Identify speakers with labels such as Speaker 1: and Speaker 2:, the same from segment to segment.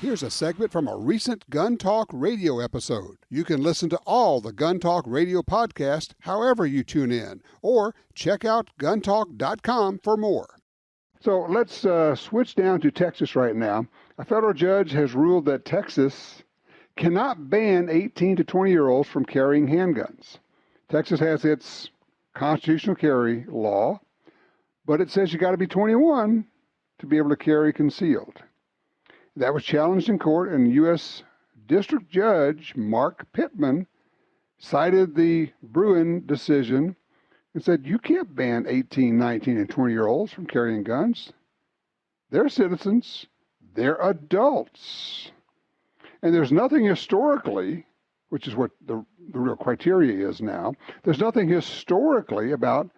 Speaker 1: Here's a segment from a recent Gun Talk radio episode. You can listen to all the Gun Talk radio podcasts however you tune in, or check out guntalk.com for more. So let's switch down to Texas right now. A federal judge has ruled that Texas cannot ban 18 to 20-year-olds from carrying handguns. Texas has its constitutional carry law, but it says you got to be 21 to be able to carry concealed. That was challenged in court, and U.S. District Judge Mark Pittman cited the Bruin decision and said, you can't ban 18, 19, and 20-year-olds from carrying guns. They're citizens. They're adults. And there's nothing historically, which is what the real criteria is now, there's nothing historically about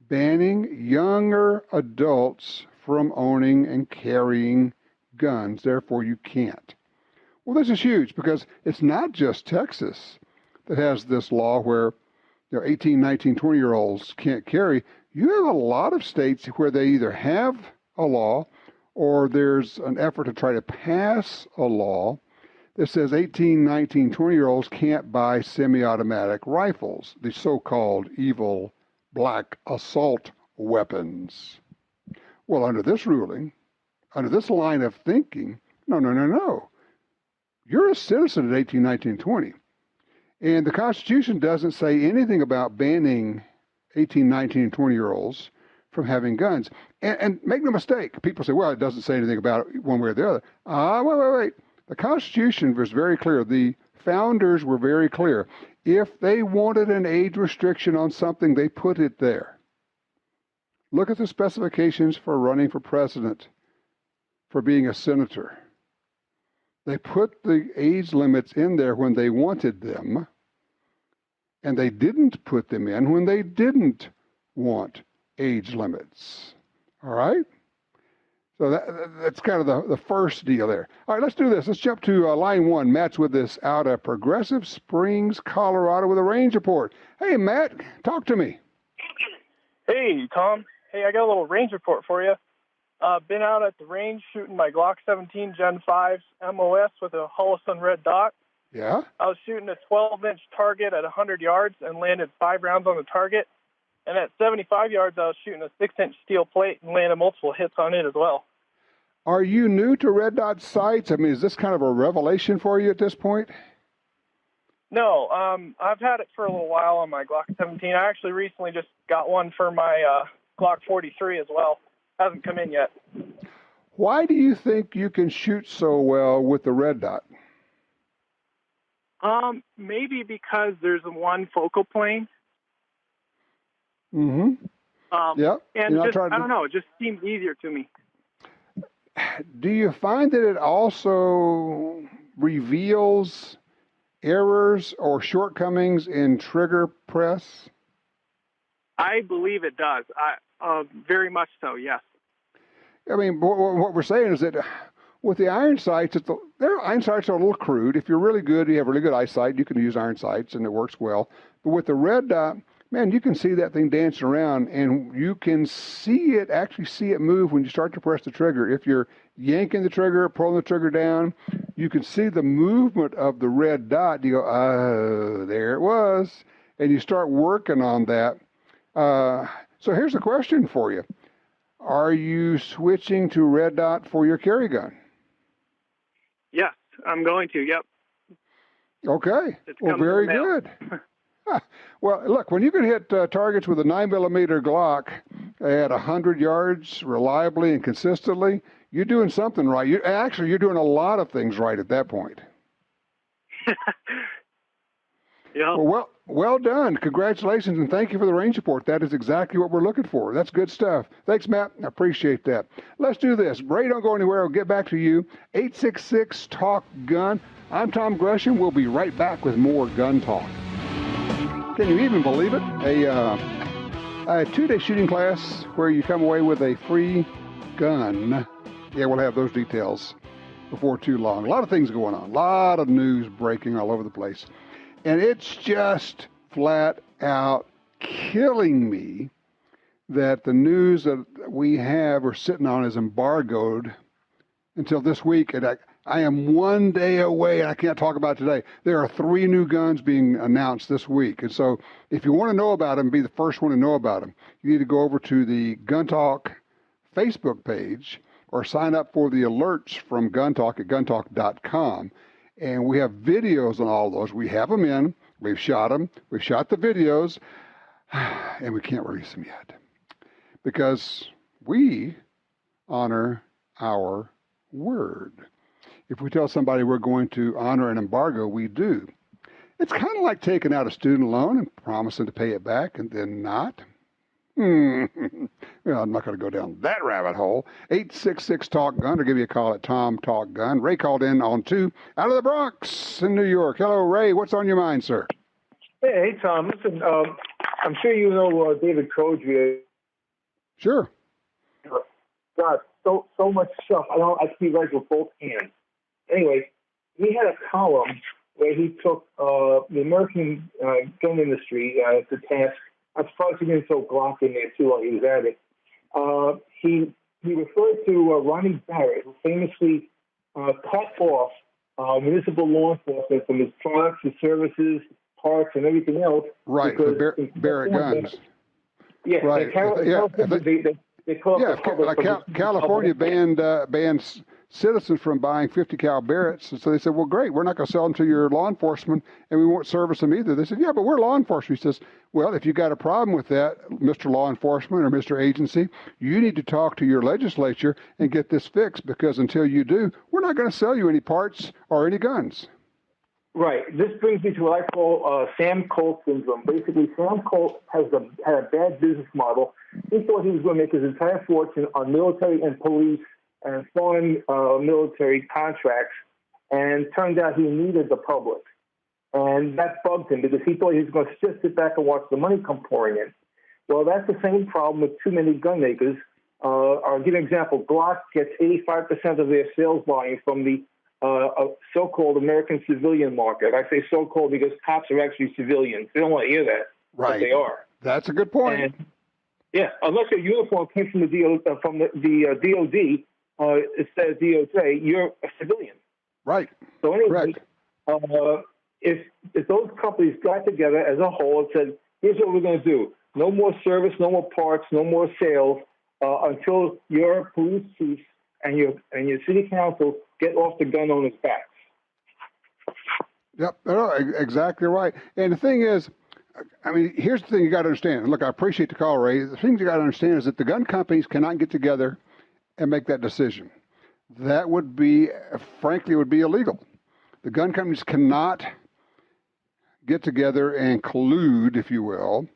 Speaker 1: banning younger adults from owning and carrying guns. Therefore, you can't. Well, this is huge because it's not just Texas that has this law where 18, 19, 20-year-olds can't carry. You have a lot of states where they either have a law or there's an effort to try to pass a law that says 18, 19, 20-year-olds can't buy semi-automatic rifles, the so-called evil black assault weapons. Well, under this ruling, under this line of thinking, no. You're a citizen at 18, 19, 20. And the Constitution doesn't say anything about banning 18, 19, and 20-year-olds from having guns. And make no mistake, people say, well, it doesn't say anything about it one way or the other. Wait. The Constitution was very clear. The founders were very clear. If they wanted an age restriction on something, they put it there. Look at the specifications for running for president, for being a senator. They put the age limits in there when they wanted them, and they didn't put them in when they didn't want age limits. All right? So that's kind of the first deal there. All right, let's do this. Let's jump to line one. Matt's with us out of Progressive Springs, Colorado, with a range report. Hey, Matt, talk to me.
Speaker 2: Hey, Tom. Hey, I got a little range report for you. Been out at the range shooting my Glock 17 Gen 5 MOS with a Hullison red dot.
Speaker 1: Yeah?
Speaker 2: I was shooting a 12-inch target at 100 yards and landed 5 rounds on the target. And at 75 yards, I was shooting a 6-inch steel plate and landed multiple hits on it as well.
Speaker 1: Are you new to red dot sights? I mean, is this kind of a revelation for you at this point?
Speaker 2: No, I've had it for a little while on my Glock 17. I actually recently just got one for my Glock 43 as well. Hasn't come in yet.
Speaker 1: Why do you think you can shoot so well with the red dot?
Speaker 2: Maybe because there's one focal plane.
Speaker 1: Mm-hmm. Yeah.
Speaker 2: And just, I don't know, it just seems easier to me.
Speaker 1: Do you find that it also reveals errors or shortcomings in trigger press?
Speaker 2: I believe it does. Very much so, yes.
Speaker 1: I mean, what we're saying is that with the iron sights, their iron sights are a little crude. If you're really good, you have really good eyesight, you can use iron sights and it works well. But with the red dot, man, you can see that thing dancing around, and you can actually see it move when you start to press the trigger. If you're yanking the trigger, pulling the trigger down, you can see the movement of the red dot. You go, oh, there it was. And you start working on that. So here's a question for you. Are you switching to red dot for your carry gun?
Speaker 2: Yes, I'm going to, yep.
Speaker 1: Okay. Well, very good. Well, look, when you can hit targets with a 9mm Glock at 100 yards reliably and consistently, you're doing something right. You're doing a lot of things right at that point.
Speaker 2: Yeah.
Speaker 1: Well done. Congratulations, and thank you for the range report. That is exactly what we're looking for. That's good stuff. Thanks, Matt. I appreciate that. Let's do this. Ray, don't go anywhere. I'll get back to you. 866-TALK-GUN. I'm Tom Gresham. We'll be right back with more Gun Talk. Can you even believe it? A 2-day shooting class where you come away with a free gun. Yeah, we'll have those details before too long. A lot of things going on. A lot of news breaking all over the place. And it's just flat out killing me that the news that we have or sitting on is embargoed until this week. And I am one day away, and I can't talk about it today. There are 3 new guns being announced this week. And so if you want to know about them, be the first one to know about them, you need to go over to the Gun Talk Facebook page or sign up for the alerts from Gun Talk at guntalk.com. And we have videos on all those. We have them in. We've shot them. We've shot the videos. And we can't release them yet because we honor our word. If we tell somebody we're going to honor an embargo, we do. It's kind of like taking out a student loan and promising to pay it back and then not. Well, I'm not going to go down that rabbit hole. 866-TALK-GUN or give me a call at Tom Talk Gun. Ray called in on 2 out of the Bronx in New York. Hello, Ray. What's on your mind, sir?
Speaker 3: Hey, Tom. Listen, I'm sure you know David Codrea.
Speaker 1: Sure.
Speaker 3: God, so much stuff. I can write with both hands. Anyway, he had a column where he took the American gun industry to task. I'm surprised he didn't throw Glock in there too while he was at it. He referred to Ronnie Barrett, who famously cut off municipal law enforcement from his products, his services, parts, and everything else.
Speaker 1: Right, for Barrett guns.
Speaker 3: Yeah,
Speaker 1: right. California banned citizens from buying 50 cal Barretts. And so they said, well, great, we're not going to sell them to your law enforcement and we won't service them either. They said, yeah, but we're law enforcement. He says, well, if you got a problem with that, Mr. Law Enforcement or Mr. Agency, you need to talk to your legislature and get this fixed because until you do, we're not going to sell you any parts or any guns.
Speaker 3: Right. This brings me to what I call Sam Colt syndrome. Basically, Sam Colt had a bad business model. He thought he was going to make his entire fortune on military and police and foreign military contracts, and turned out he needed the public. And that bugged him because he thought he was going to just sit back and watch the money come pouring in. Well, that's the same problem with too many gun makers. I'll give you an example. Glock gets 85% of their sales volume from the so-called American civilian market. I say so-called because cops are actually civilians. They don't want to hear that,
Speaker 1: right.
Speaker 3: But they are.
Speaker 1: That's a good point.
Speaker 3: And, yeah, unless your uniform came from the DOD, it says DOJ, you're a civilian.
Speaker 1: Right.
Speaker 3: So anyway, if those companies got together as a whole and said, here's what we're going to do. No more service, no more parts, no more sales until your police chiefs and your city council get off the gun owners' backs.
Speaker 1: Yep, exactly right. And the thing is, I mean, here's the thing you got to understand. Look, I appreciate the call, Ray. The thing you got to understand is that the gun companies cannot get together and make that decision. That would be, frankly, would be illegal. The gun companies cannot get together and collude, if you will,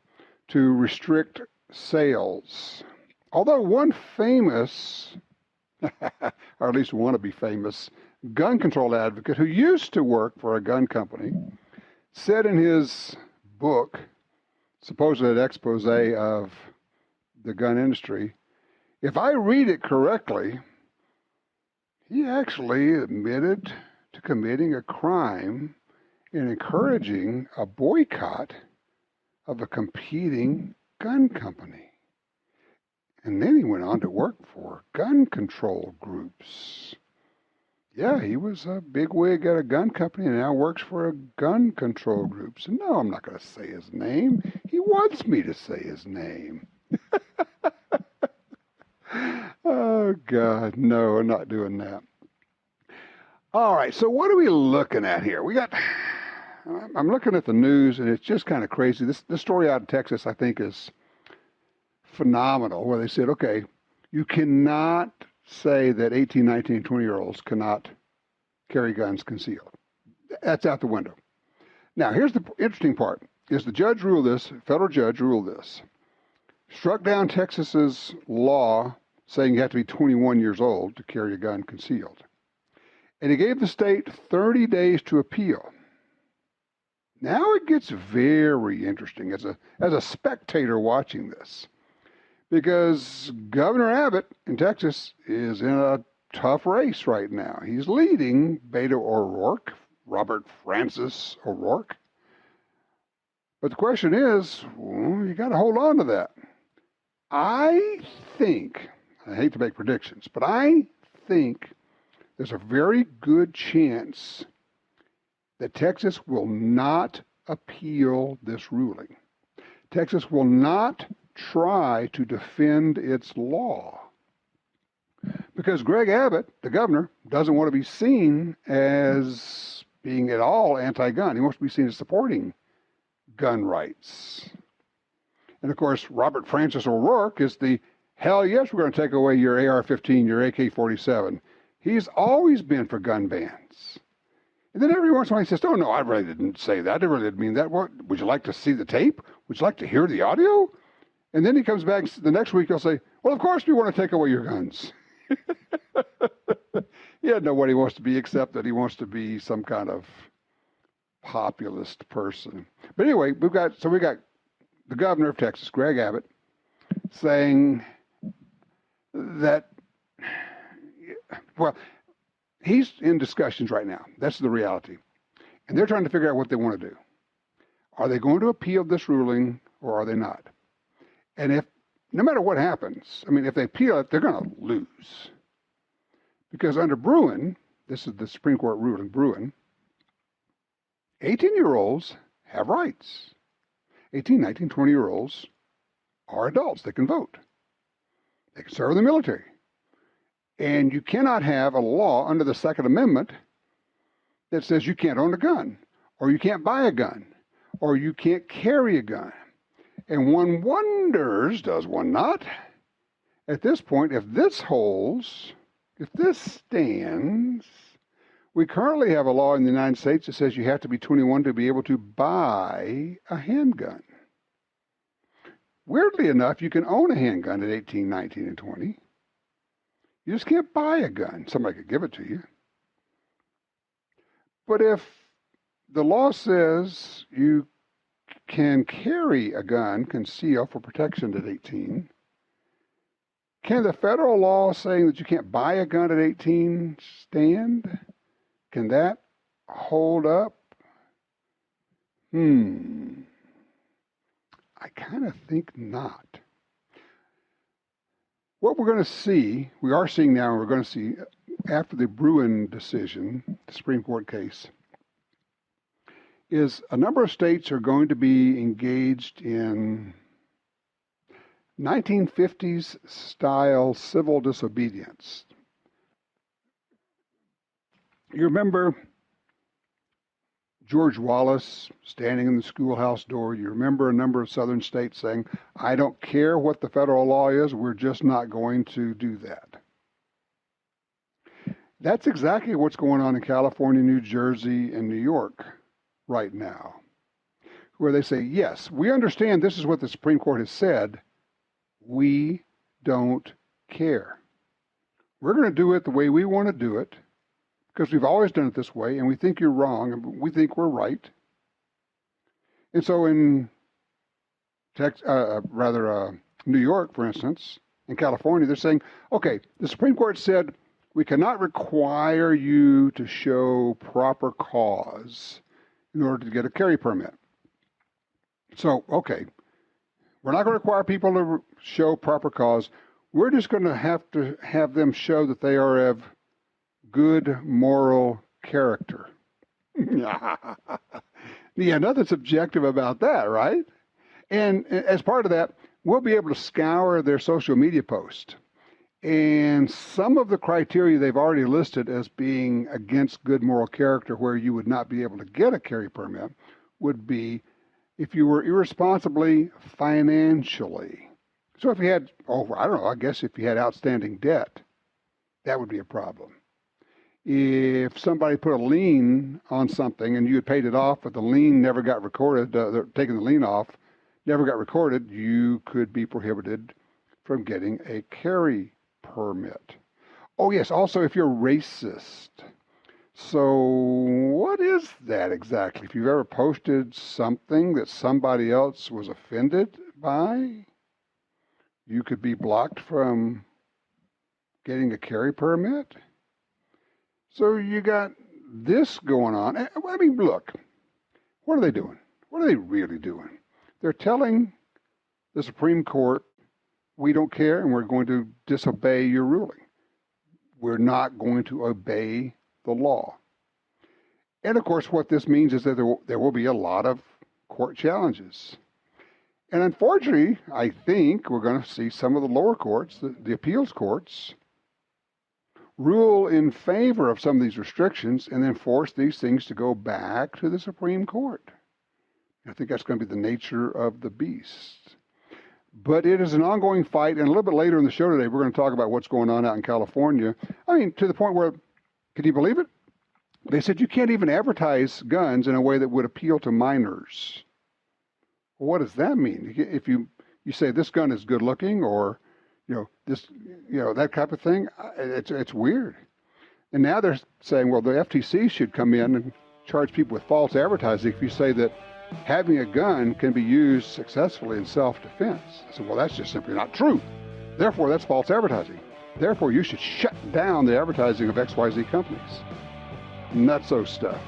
Speaker 1: to restrict sales. Although one famous, or at least wannabe famous, gun control advocate who used to work for a gun company said in his book, supposedly an expose of the gun industry, if I read it correctly, he actually admitted to committing a crime in encouraging a boycott of a competing gun company. And then he went on to work for gun control groups. Yeah, he was a bigwig at a gun company and now works for a gun control group. So no, I'm not going to say his name. He wants me to say his name. Oh, God, no, I'm not doing that. All right, so what are we looking at here? I'm looking at the news, and it's just kind of crazy. This story out of Texas, I think, is phenomenal, where they said, okay, you cannot say that 18, 19, 20-year-olds cannot carry guns concealed. That's out the window. Now, here's the interesting part, is the judge ruled this, federal judge ruled this, struck down Texas's law saying you have to be 21 years old to carry a gun concealed. And he gave the state 30 days to appeal. Now it gets very interesting as a spectator watching this, because Governor Abbott in Texas is in a tough race right now. He's leading Beto O'Rourke, Robert Francis O'Rourke. But the question is, well, you got to hold on to that. I think, I hate to make predictions, but I think there's a very good chance that Texas will not appeal this ruling. Texas will not try to defend its law because Greg Abbott, the governor, doesn't want to be seen as being at all anti-gun. He wants to be seen as supporting gun rights. And of course, Robert Francis O'Rourke is the, hell yes, we're going to take away your AR-15, your AK-47. He's always been for gun bans. And then every once in a while he says, oh, no, I really didn't say that. I really didn't mean that. What, would you like to see the tape? Would you like to hear the audio? And then he comes back the next week, he'll say, well, of course we want to take away your guns. He doesn't know what he wants to be, except that he wants to be some kind of populist person. But anyway, we got the governor of Texas, Greg Abbott, saying that, well, he's in discussions right now. That's the reality. And they're trying to figure out what they want to do. Are they going to appeal this ruling or are they not? And if, no matter what happens, I mean, if they appeal it, they're going to lose. Because under Bruin, this is the Supreme Court ruling, Bruin, 18-year-olds have rights. 18, 19, 20-year-olds are adults. They can vote. They can serve in the military. And you cannot have a law under the Second Amendment that says you can't own a gun, or you can't buy a gun, or you can't carry a gun. And one wonders, does one not, at this point, if this holds, if this stands, we currently have a law in the United States that says you have to be 21 to be able to buy a handgun. Weirdly enough, you can own a handgun at 18, 19, and 20. You just can't buy a gun. Somebody could give it to you. But if the law says you can carry a gun concealed for protection at 18, can the federal law saying that you can't buy a gun at 18 stand? Can that hold up? I kind of think not. What we're going to see, we are seeing now, and we're going to see after the Bruin decision, the Supreme Court case, is a number of states are going to be engaged in 1950s style civil disobedience. You remember George Wallace standing in the schoolhouse door. You remember a number of southern states saying, I don't care what the federal law is, we're just not going to do that. That's exactly what's going on in California, New Jersey, and New York right now, where they say, yes, we understand this is what the Supreme Court has said. We don't care. We're going to do it the way we want to do it, because we've always done it this way, and we think you're wrong, and we think we're right. And so in New York, for instance, in California, they're saying, okay, the Supreme Court said we cannot require you to show proper cause in order to get a carry permit. So, okay, we're not going to require people to show proper cause. We're just going to have them show that they are of good moral character. Yeah, nothing subjective about that, right? And as part of that, we'll be able to scour their social media posts. And some of the criteria they've already listed as being against good moral character, where you would not be able to get a carry permit, would be if you were irresponsibly financially. So if you had, I guess if you had outstanding debt, that would be a problem. If somebody put a lien on something and you had paid it off, but the lien never got recorded, taking the lien off, never got recorded, you could be prohibited from getting a carry permit. Oh, yes, also if you're racist. So what is that exactly? If you've ever posted something that somebody else was offended by, you could be blocked from getting a carry permit. So you got this going on. I mean, look, what are they doing? What are they really doing? They're telling the Supreme Court, we don't care and we're going to disobey your ruling. we're not going to obey the law. And of course, what this means is that there will be a lot of court challenges. And unfortunately, I think we're going to see some of the lower courts, the appeals courts, rule in favor of some of these restrictions and then force these things to go back to the Supreme Court. I think that's going to be the nature of the beast. But it is an ongoing fight, and a little bit later in the show today, we're going to talk about what's going on out in California. I mean, to the point where, can you believe it? They said you can't even advertise guns in a way that would appeal to minors. Well, what does that mean? If you say this gun is good looking, or that type of thing, it's weird. And now they're saying, well, the FTC should come in and charge people with false advertising if you say that having a gun can be used successfully in self-defense. I said, well, that's just simply not true. Therefore, that's false advertising. Therefore, you should shut down the advertising of XYZ companies. Nutso stuff.